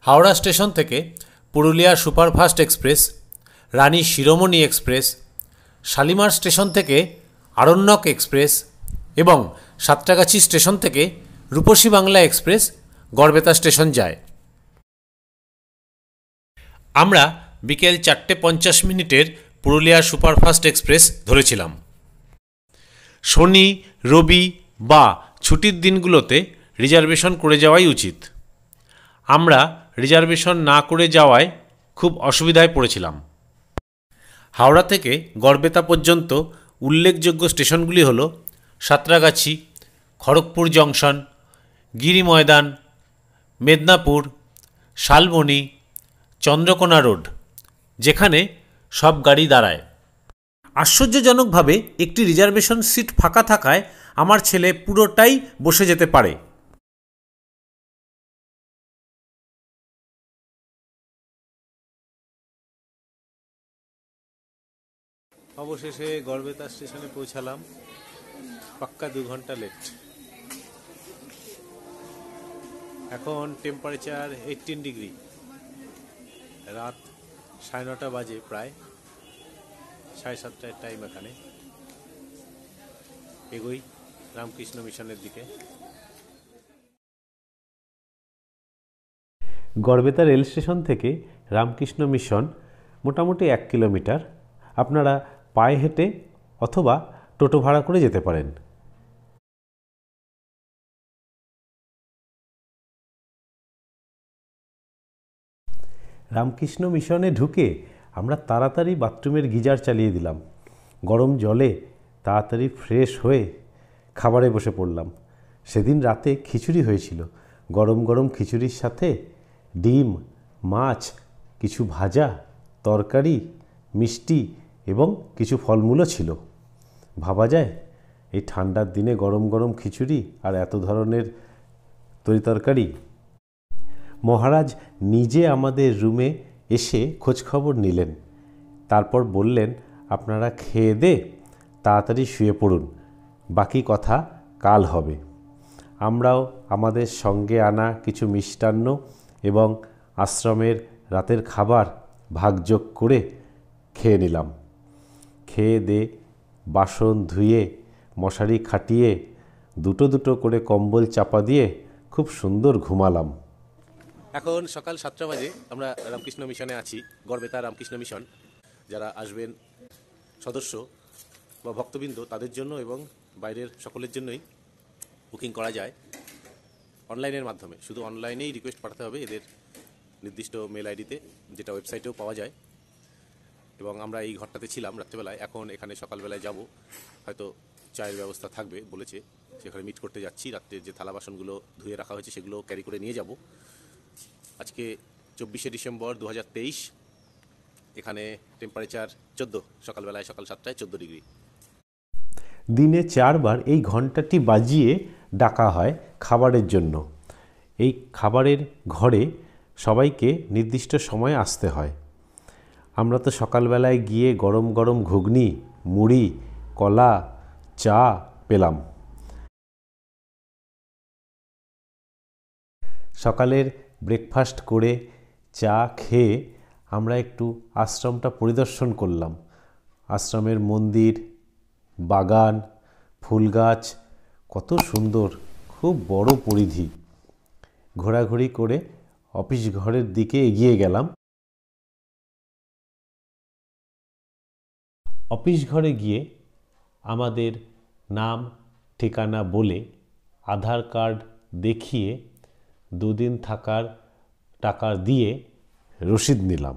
Howrah station থেকে Purulia superfast express, রানী শিরোমণি express, Shalimar station থেকে Aranyak express এবং সাঁতরাগাছি স্টেশন থেকে রূপসী বাংলা এক্সপ্রেস গড়বেতা স্টেশন যায়। আমরা বিকেল 4:50 পুরুলিয়া সুপারফাস্ট এক্সপ্রেস ধরেছিলাম। শনি, রবি বা ছুটির দিনগুলোতে রিজার্ভেশন করে যাওয়াই উচিত। আমরা রিজার্ভেশন না করে যাওয়ায় খুব অসুবিধায় পড়েছিলাম। হাওড়া থেকে গড়বেতা পর্যন্ত উল্লেখযোগ্য স্টেশনগুলি হল সাঁতরাগাছি, খড়গপুর জংশন, গিরি ময়দান, মেদিনীপুর, শালবনী, চন্দ্রকোনা রোড, যেখানে সব গাড়ি দাঁড়ায়। আশ্চর্যজনকভাবে একটি রিজার্ভেশন সিট ফাঁকা থাকায় আমার ছেলে পুরোটাই বসে যেতে পারে। অবশেষে গড়বেতা স্টেশনে পৌঁছালাম, পাক্কা 2 ঘন্টা লেট। এখন টেম্পারেচার 18 ডিগ্রি, রাত 9:30 বাজে, প্রায় 7:30 টাইম। এখানে এগোই রামকৃষ্ণ মিশনের দিকে। গড়বেতা রেল স্টেশন থেকে রামকৃষ্ণ মিশন মোটামুটি 1 কিলোমিটার। আপনারা পায়ে হেঁটে অথবা টোটো ভাড়া করে যেতে পারেন। রামকৃষ্ণ মিশনে ঢুকে আমরা তাড়াতাড়ি বাথরুমের গিজার চালিয়ে দিলাম। গরম জলে তাড়াতাড়ি ফ্রেশ হয়ে খাবারে বসে পড়লাম। সেদিন রাতে খিচুড়ি হয়েছিল। গরম গরম খিচুড়ির সাথে ডিম, মাছ, কিছু ভাজা, তরকারি, মিষ্টি এবং কিছু ফলমূলও ছিল। ভাবা যায় এই ঠান্ডার দিনে গরম গরম খিচুড়ি আর এত ধরনের তরিতরকারি। মহারাজ নিজে আমাদের রুমে এসে খোঁজখবর নিলেন, তারপর বললেন, আপনারা খেয়ে দে তাড়াতাড়ি শুয়ে পড়ুন, বাকি কথা কাল হবে। আমরাও আমাদের সঙ্গে আনা কিছু মিষ্টান্ন এবং আশ্রমের রাতের খাবার ভাগযোগ করে খেয়ে নিলাম। খেয়ে দে বাসন ধুয়ে মশারি খাটিয়ে দুটো দুটো করে কম্বল চাপা দিয়ে খুব সুন্দর ঘুমালাম। এখন সকাল 7টা বাজে। আমরা রামকৃষ্ণ মিশনে আছি, গড়বেতা রামকৃষ্ণ মিশন। যারা আসবেন সদস্য বা ভক্তবৃন্দ তাদের জন্য এবং বাইরের সকলের জন্যই বুকিং করা যায় অনলাইনের মাধ্যমে। শুধু অনলাইনেই রিকোয়েস্ট পাঠাতে হবে এদের নির্দিষ্ট মেল আইডিতে, যেটা ওয়েবসাইটেও পাওয়া যায়। এবং আমরা এই ঘরটাতে ছিলাম রাত্রেবেলায়। এখন এখানে সকালবেলায় যাব, হয়তো চায়ের ব্যবস্থা থাকবে বলেছে, সেখানে মিট করতে যাচ্ছি। রাত্রে যে থালা বাসনগুলো ধুয়ে রাখা হয়েছে সেগুলো ক্যারি করে নিয়ে যাব। আজকে 24শে ডিসেম্বর 2023। এখানে টেম্পারেচার 14, সকালবেলায় সকাল 7টায় 14 ডিগ্রি। দিনে 4 বার এই ঘন্টাটি বাজিয়ে ডাকা হয় খাবারের জন্য। এই খাবারের ঘরে সবাইকে নির্দিষ্ট সময়ে আসতে হয়। আমরা তো সকালবেলায় গিয়ে গরম গরম ঘুগনি, মুড়ি, কলা, চা পেলাম। সকালের ব্রেকফাস্ট করে চা খেয়ে আমরা একটু আশ্রমটা পরিদর্শন করলাম। আশ্রমের মন্দির, বাগান, ফুল গাছ কত সুন্দর, খুব বড় পরিধি। ঘোরাঘুরি করে অফিস ঘরের দিকে এগিয়ে গেলাম। অফিস ঘরে গিয়ে আমাদের নাম ঠিকানা বলে আধার কার্ড দেখিয়ে 2 দিন থাকার টাকা দিয়ে রসিদ নিলাম।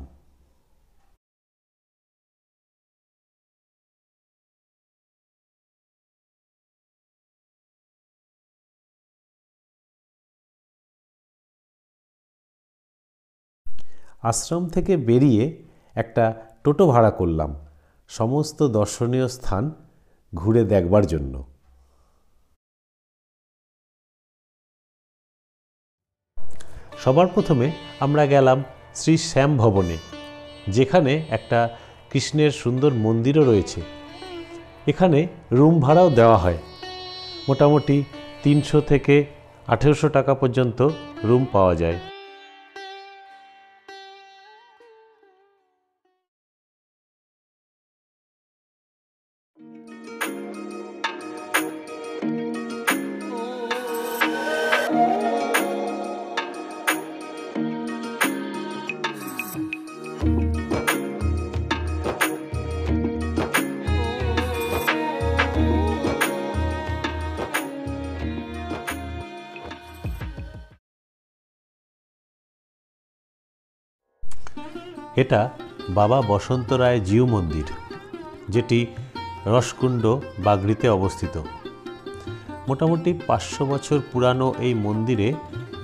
আশ্রম থেকে বেরিয়ে একটা টোটো ভাড়া করলাম সমস্ত দর্শনীয় স্থান ঘুরে দেখবার জন্য। সবার প্রথমে আমরা গেলাম শ্রী শ্যাম ভবনে, যেখানে একটা কৃষ্ণের সুন্দর মন্দিরও রয়েছে। এখানে রুম ভাড়াও দেওয়া হয়। মোটামুটি 300 থেকে 1800 টাকা পর্যন্ত রুম পাওয়া যায়। এটা বাবা বসন্ত রায় জিউ মন্দির, যেটি রসকুণ্ড বাগড়িতে অবস্থিত। মোটামুটি 500 বছর পুরানো এই মন্দিরে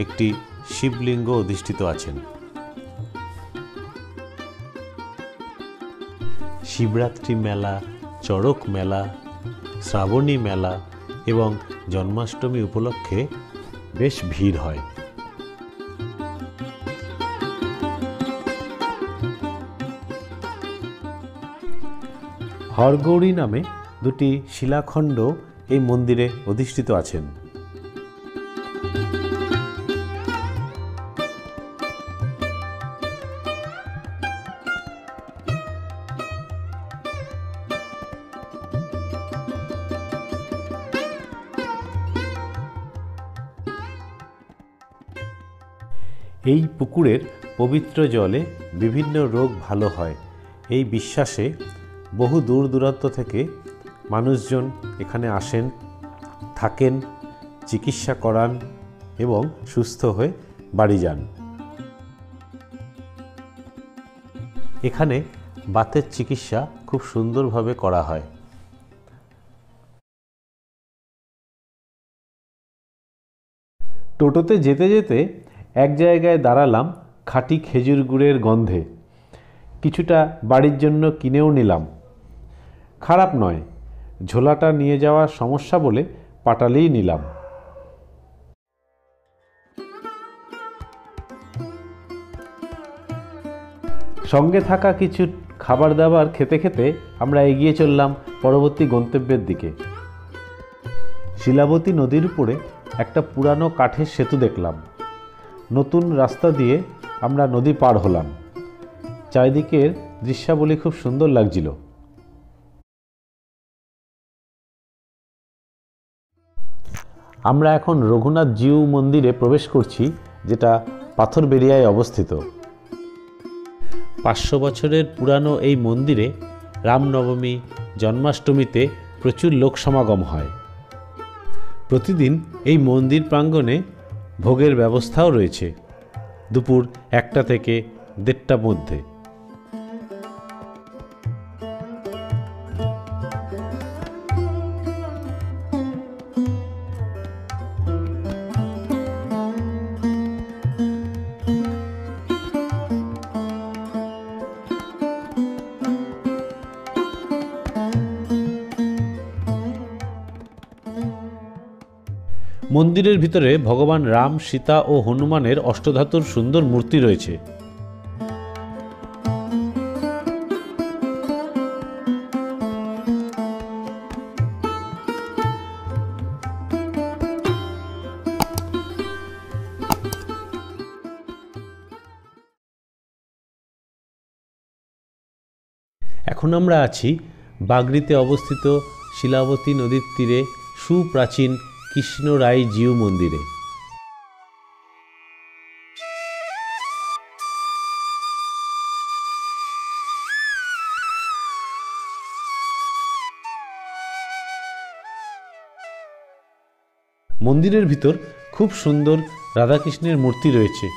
একটি শিবলিঙ্গ অধিষ্ঠিত আছেন। শিবরাত্রি মেলা, চড়ক মেলা, শ্রাবণী মেলা এবং জন্মাষ্টমী উপলক্ষে বেশ ভিড় হয়। হরগৌরী নামে দুটি শিলাখণ্ড এই মন্দিরে অধিষ্ঠিত আছেন। এই পুকুরের পবিত্র জলে বিভিন্ন রোগ ভালো হয়, এই বিশ্বাসে বহু দূর দূরান্ত থেকে মানুষজন এখানে আসেন, থাকেন, চিকিৎসা করান এবং সুস্থ হয়ে বাড়ি যান। এখানে বাতের চিকিৎসা খুব সুন্দরভাবে করা হয়। টোটোতে যেতে যেতে এক জায়গায় দাঁড়ালাম খাঁটি খেজুর গুড়ের গন্ধে। কিছুটা বাড়ির জন্য কিনেও নিলাম। খারাপ নয়, ঝোলাটা নিয়ে যাওয়ার সমস্যা বলে পাটালেই নিলাম। সঙ্গে থাকা কিছু খাবার দাবার খেতে খেতে আমরা এগিয়ে চললাম পরবর্তী গন্তব্যের দিকে। শিলাবতী নদীর উপরে একটা পুরানো কাঠের সেতু দেখলাম। নতুন রাস্তা দিয়ে আমরা নদী পার হলাম। চারিদিকের দৃশ্যাবলী খুব সুন্দর লাগছিল। আমরা এখন রঘুনাথ জিউ মন্দিরে প্রবেশ করছি, যেটা পাথরবেড়িয়ায় অবস্থিত। 500 বছরের পুরানো এই মন্দিরে রামনবমী, জন্মাষ্টমীতে প্রচুর লোক সমাগম হয়। প্রতিদিন এই মন্দির প্রাঙ্গণে ভোগের ব্যবস্থাও রয়েছে, দুপুর 1টা থেকে 1:30টার মধ্যে। মন্দিরের ভিতরে ভগবান রাম, সীতা ও হনুমানের অষ্টধাতুর সুন্দর মূর্তি রয়েছে। এখন আমরা আছি বাগড়িতে অবস্থিত শিলাবতী নদীর তীরে সুপ্রাচীন কৃষ্ণ রায় জিউ মন্দিরে। মন্দিরের ভিতর খুব সুন্দর রাধাকৃষ্ণের মূর্তি রয়েছে।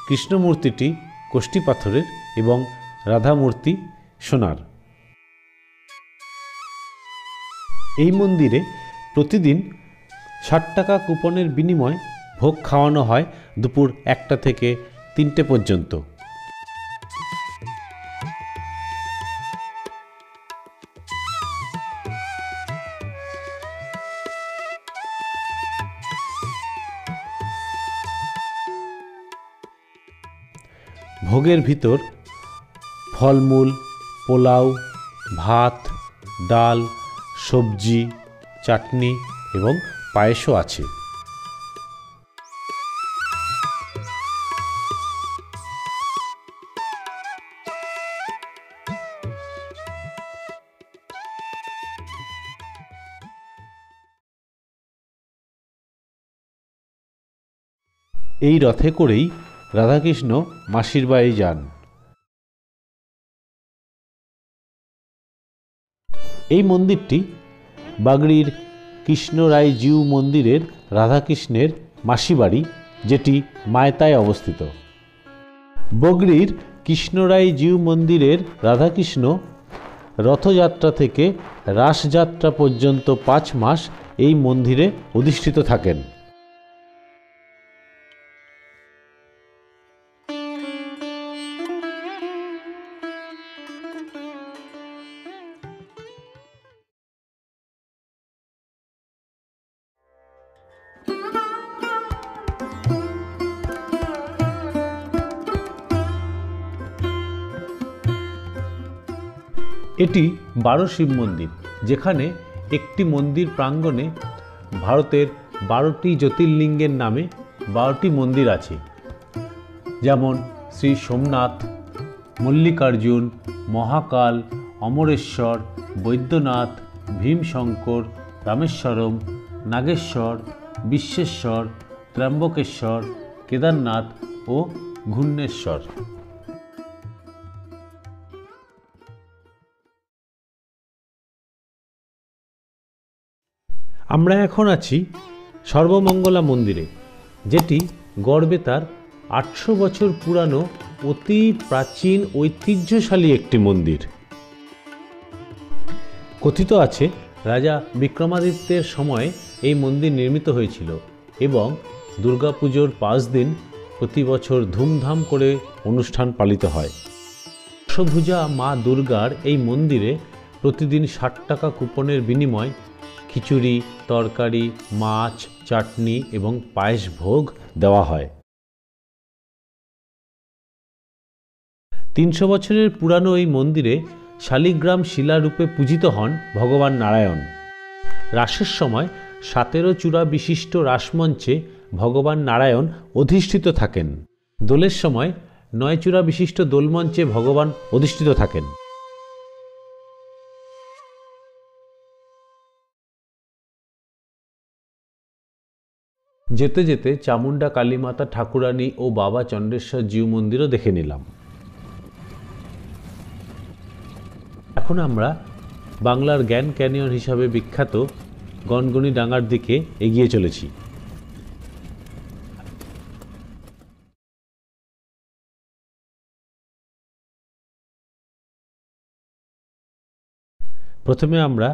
কৃষ্ণ মূর্তিটি কোষ্ঠী পাথরের এবং রাধা মূর্তি সোনার। এই মন্দিরে প্রতিদিন 60 টাকা কুপনের বিনিময়ে ভোগ খাওয়ানো হয় দুপুর 1টা থেকে 3টে পর্যন্ত। ভোগের ভিতর ফলমূল, পোলাও, ভাত, ডাল, সবজি, চাটনি এবং পায়েসও আছে। এই রথে করেই রাধাকৃষ্ণ মাসির বাড়ি যান। এই মন্দিরটি বাগড়ির কৃষ্ণ রায় জিউ মন্দিরের রাধাকৃষ্ণের মাসি বাড়ি, যেটি মায়তায় অবস্থিত। বগরির কৃষ্ণরাই জিউ মন্দিরের রাধাকৃষ্ণ রথযাত্রা থেকে রাসযাত্রা পর্যন্ত 5 মাস এই মন্দিরে অধিষ্ঠিত থাকেন। এটি 12 শিব মন্দির, যেখানে একটি মন্দির প্রাঙ্গণে ভারতের 12টি জ্যোতির্লিঙ্গের নামে 12টি মন্দির আছে, যেমন শ্রী সোমনাথ, মল্লিকার্জুন, মহাকাল, অমরেশ্বর, বৈদ্যনাথ, ভীমশঙ্কর, রামেশ্বরম, নাগেশ্বর, বিশ্বেশ্বর, ত্র্যম্বকেশ্বর, কেদারনাথ ও ঘূর্ণেশ্বর। আমরা এখন আছি সর্বমঙ্গলা মন্দিরে, যেটি গড়বেতার 800 বছর পুরানো অতি প্রাচীন ঐতিহ্যশালী একটি মন্দির। কথিত আছে রাজা বিক্রমাদিত্যের সময় এই মন্দির নির্মিত হয়েছিল এবং দুর্গাপুজোর 5 দিন প্রতি বছর ধুমধাম করে অনুষ্ঠান পালিত হয়। দশভুজা মা দুর্গার এই মন্দিরে প্রতিদিন 60 টাকা কুপনের বিনিময় খিচুড়ি, তরকারি, মাছ, চাটনি এবং পায়েস ভোগ দেওয়া হয়। 300 বছরের পুরানো এই মন্দিরে শালিগ্রাম শিলারূপে পূজিত হন ভগবান নারায়ণ। রাসের সময় 17 চূড়া বিশিষ্ট রাসমঞ্চে ভগবান নারায়ণ অধিষ্ঠিত থাকেন। দোলের সময় 9 চূড়া বিশিষ্ট দোলমঞ্চে ভগবান অধিষ্ঠিত থাকেন। যেতে যেতে চামুন্ডা কালীমাতা ঠাকুরানী ও বাবা চন্দ্রেশ্বর জিউ মন্দিরও দেখে নিলাম। এখন আমরা বাংলার জ্ঞান ক্যানিয়ন হিসাবে বিখ্যাত গনগনি ডাঙার দিকে এগিয়ে চলেছি। প্রথমে আমরা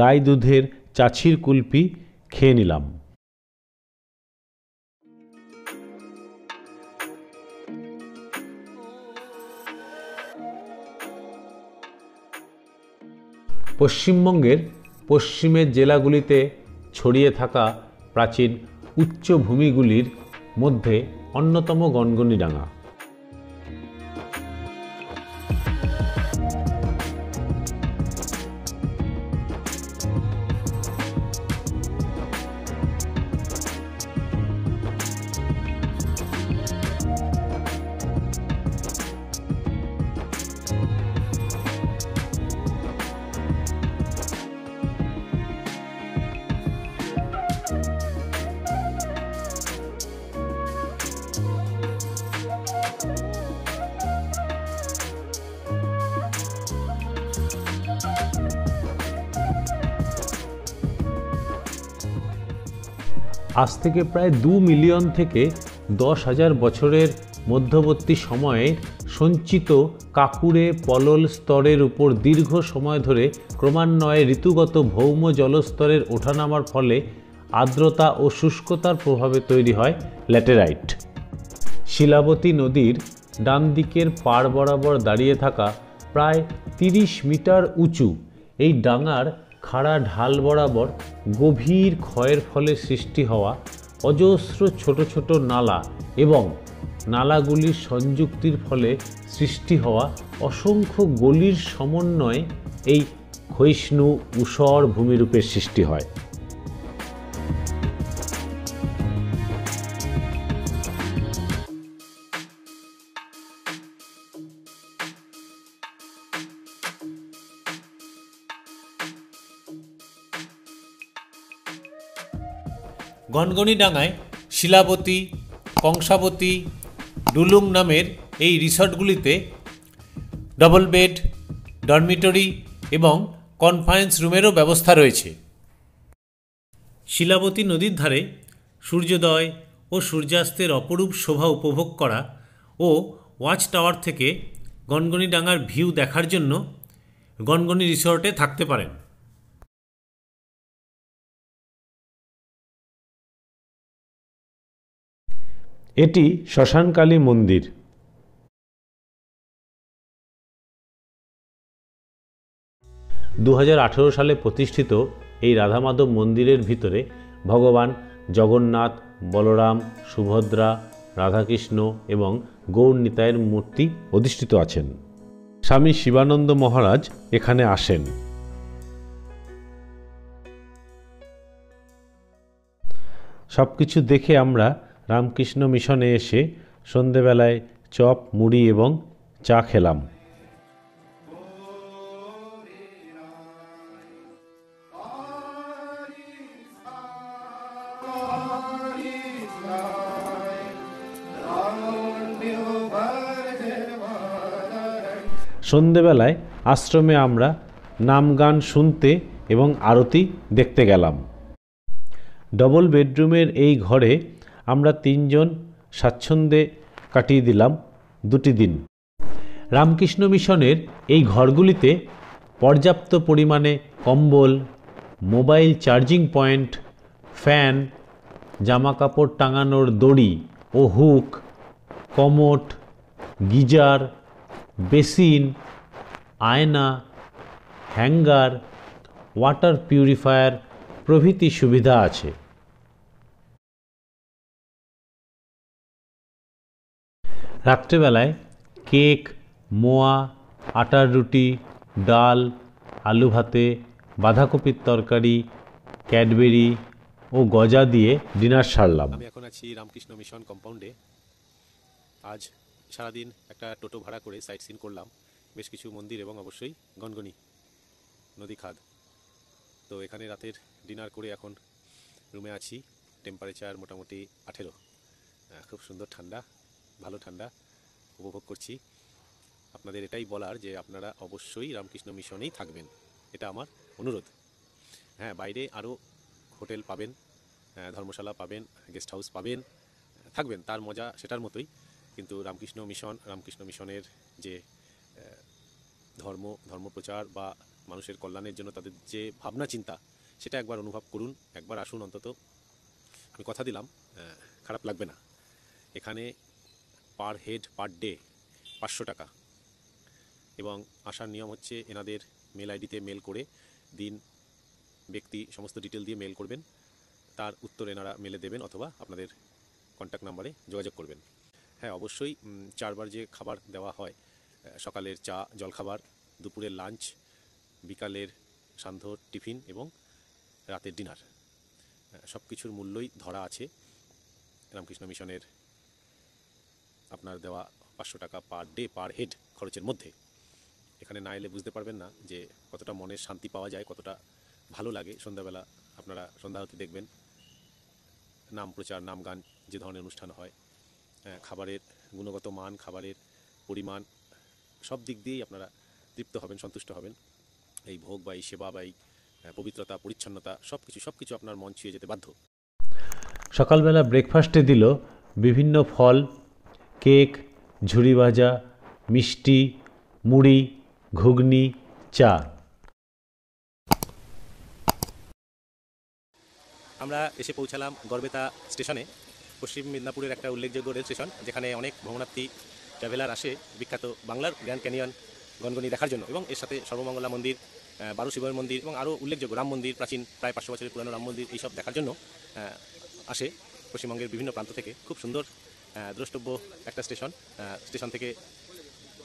গাই দুধের চাছির কুলপি খেয়ে নিলাম। পশ্চিমবঙ্গের পশ্চিমের জেলাগুলিতে ছড়িয়ে থাকা প্রাচীন উচ্চভূমিগুলির মধ্যে অন্যতম গনগনিডাঙ্গা। আজ থেকে প্রায় 2 মিলিয়ন থেকে 10,000 বছরের মধ্যবর্তী সময়ে সঞ্চিত কাকুরে পলল স্তরের উপর দীর্ঘ সময় ধরে ক্রমান্বয়ে ঋতুগত ভৌম জলস্তরের ওঠানামার ফলে আর্দ্রতা ও শুষ্কতার প্রভাবে তৈরি হয় ল্যাটেরাইট। শিলাবতী নদীর ডান দিকের পাড় বরাবর দাঁড়িয়ে থাকা প্রায় 30 মিটার উঁচু এই ডাঙার খাড়া ঢাল বরাবর গভীর ক্ষয়ের ফলে সৃষ্টি হওয়া অজস্র ছোট ছোট নালা এবং নালাগুলির সংযুক্তির ফলে সৃষ্টি হওয়া অসংখ্য গলির সমন্বয়ে এই ক্ষয়িষ্ণু ঊষর ভূমিরূপের সৃষ্টি হয়। গনগনিডাঙ্গায় শিলাবতী, কংসাবতী, ডুলুং নামের এই রিসর্টগুলিতে ডবল বেড, ডরমিটরি এবং কনফারেন্স রুমেরও ব্যবস্থা রয়েছে। শিলাবতী নদীর ধারে সূর্যোদয় ও সূর্যাস্তের অপরূপ শোভা উপভোগ করা ও ওয়াচ টাওয়ার থেকে গনগনি ডাঙার ভিউ দেখার জন্য গনগনি রিসর্টে থাকতে পারেন। এটি শ্মশানকালী মন্দির। 2018 সালে প্রতিষ্ঠিত এই রাধা মাধব মন্দিরের ভিতরে ভগবান জগন্নাথ, বলরাম, সুভদ্রা, রাধাকৃষ্ণ এবং গৌর নিতাইয়ের মূর্তি অধিষ্ঠিত আছেন। স্বামী শিবানন্দ মহারাজ এখানে আসেন। সবকিছু দেখে আমরা রামকৃষ্ণ মিশনে এসে সন্ধেবেলায় চপ, মুড়ি এবং চা খেলাম। সন্ধেবেলায় আশ্রমে আমরা নাম গান শুনতে এবং আরতি দেখতে গেলাম। ডবল বেডরুমের এই ঘরে আমরা 3 জন স্বাচ্ছন্দ্যে কাটিয়ে দিলাম 2টি দিন। রামকৃষ্ণ মিশনের এই ঘরগুলিতে পর্যাপ্ত পরিমাণে কম্বল, মোবাইল চার্জিং পয়েন্ট, ফ্যান, জামা কাপড় টাঙানোর দড়ি ও হুক, কমোড, গিজার, বেসিন, আয়না, হ্যাঙ্গার, ওয়াটার পিউরিফায়ার প্রভৃতি সুবিধা আছে। রাত্রেবেলায় কেক, মোয়া, আটার রুটি, ডাল, আলু ভাতে, বাঁধাকপির তরকারি, ক্যাডবেরি ও গজা দিয়ে ডিনার সারলাম। আমি এখন আছি রামকৃষ্ণ মিশন কম্পাউন্ডে। আজ সারাদিন একটা টোটো ভাড়া করে সাইট সিন করলাম, বেশ কিছু মন্দির এবং অবশ্যই গনগনি নদী খাদ। তো এখানে রাতের ডিনার করে এখন রুমে আছি। টেম্পারেচার মোটামুটি 18। খুব সুন্দর ঠান্ডা, ভালো ঠান্ডা উপভোগ করছি। আপনাদের এটাই বলার যে আপনারা অবশ্যই রামকৃষ্ণ মিশনেই থাকবেন, এটা আমার অনুরোধ। হ্যাঁ, বাইরে আরও হোটেল পাবেন, ধর্মশালা পাবেন, গেস্ট হাউস পাবেন, থাকবেন, তার মজা সেটার মতোই। কিন্তু রামকৃষ্ণ মিশনের যে ধর্মপ্রচার বা মানুষের কল্যাণের জন্য তাদের যে ভাবনা চিন্তা, সেটা একবার অনুভব করুন, একবার আসুন অন্তত। আমি কথা দিলাম খারাপ লাগবে না। এখানে পার হেড পার ডে 500 টাকা, এবং আসার নিয়ম হচ্ছে এনাদের মেল আইডিতে মেল করে দিন, ব্যক্তি সমস্ত ডিটেল দিয়ে মেল করবেন, তার উত্তর এনারা মেলে দেবেন অথবা আপনাদের কন্ট্যাক্ট নাম্বারে যোগাযোগ করবেন। হ্যাঁ, অবশ্যই 4 বার যে খাবার দেওয়া হয়, সকালের চা জলখাবার, দুপুরের লাঞ্চ, বিকালের সান্ধ্য টিফিন এবং রাতের ডিনার, সব কিছুর মূল্যই ধরা আছে রামকৃষ্ণ মিশনের আপনার দেওয়া 500 টাকা পার ডে পার হেড খরচের মধ্যে। এখানে না এলে বুঝতে পারবেন না যে কতটা মনের শান্তি পাওয়া যায়, কতটা ভালো লাগে। সন্ধ্যাবেলা আপনারা সন্ধ্যাআরতি দেখবেন, নাম প্রচার, নাম গান যে ধরনের অনুষ্ঠান হয়, খাবারের গুণগত মান, খাবারের পরিমাণ, সব দিক দিয়েই আপনারা তৃপ্ত হবেন, সন্তুষ্ট হবেন। এই ভোগ বা এই সেবা বা এই পবিত্রতা, পরিচ্ছন্নতা সব কিছু আপনার মন ছুঁয়ে যেতে বাধ্য। সকালবেলা ব্রেকফাস্টে দিল বিভিন্ন ফল, কেক, ঝুরি ভাজা, মিষ্টি, মুড়ি, ঘুগনি, চা। আমরা এসে পৌঁছালাম গড়বেতা স্টেশনে, পশ্চিম মেদিনীপুরের একটা উল্লেখযোগ্য রেল স্টেশন, যেখানে অনেক ভ্রমণার্থী ট্রাভেলার আসে বিখ্যাত বাংলার গ্র্যান্ড ক্যানিয়ন গনগনি দেখার জন্য, এবং এর সাথে সর্বমঙ্গলা মন্দির, 12 শিবের মন্দির এবং আরও উল্লেখযোগ্য রাম মন্দির, প্রাচীন প্রায় 500 বছরের পুরানো রাম মন্দির, এইসব দেখার জন্য আসে পশ্চিমবঙ্গের বিভিন্ন প্রান্ত থেকে। খুব সুন্দর দ্রষ্টব্য একটা স্টেশন। স্টেশন থেকে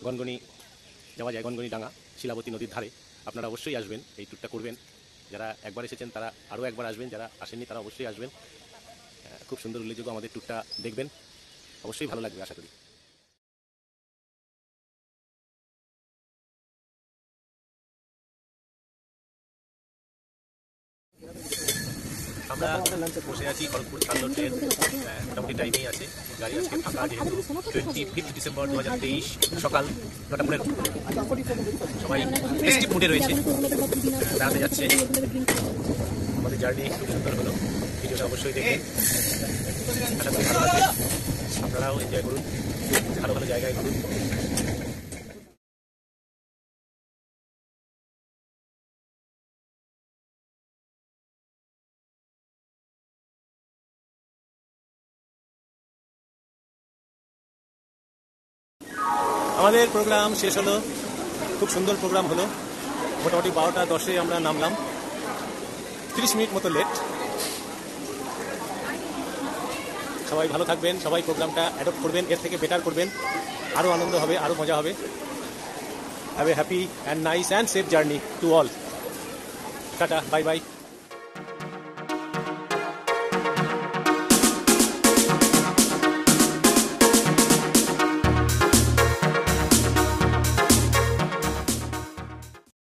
গনগনি যাওয়া যায়, গনগনি ডাঙা, শিলাবতী নদীর ধারে। আপনারা অবশ্যই আসবেন, এই ট্যুরটা করবেন। যারা একবার এসেছেন তারা আরও একবার আসবেন, যারা আসেননি তারা অবশ্যই আসবেন। খুব সুন্দর উল্লেখযোগ্য আমাদের ট্যুরটা দেখবেন, অবশ্যই ভালো লাগবে আশা করি। আমরা বসে আছি খড়গপুর চান্দর ট্রেন, মোটামুটি টাইমেই আছে, গাড়ি আজকে ফাঁকা, যেহেতু 25 ডিসেম্বর 2023 সকাল 9:15। সবাই ফেস্টিভ মুডে রয়েছে, বেড়াতে যাচ্ছে। আমাদের জার্নি খুব সুন্দর হলো, ভিডিওটা অবশ্যই দেখবেন, আশা করি ভালো লাগবে, আপনারাও এনজয় করুন। ভালো ভালো জায়গায় ঘুরুন। আমাদের প্রোগ্রাম শেষ হলো, খুব সুন্দর প্রোগ্রাম হলো। মোটামুটি 12:10 আমরা নামলাম, 30 মিনিট মতো লেট। সবাই ভালো থাকবেন, সবাই প্রোগ্রামটা অ্যাডপ্ট করবেন, এর থেকে বেটার করবেন, আরও আনন্দ হবে, আরও মজা হবে। Have a happy and nice and safe journey to all. Tata, bye bye.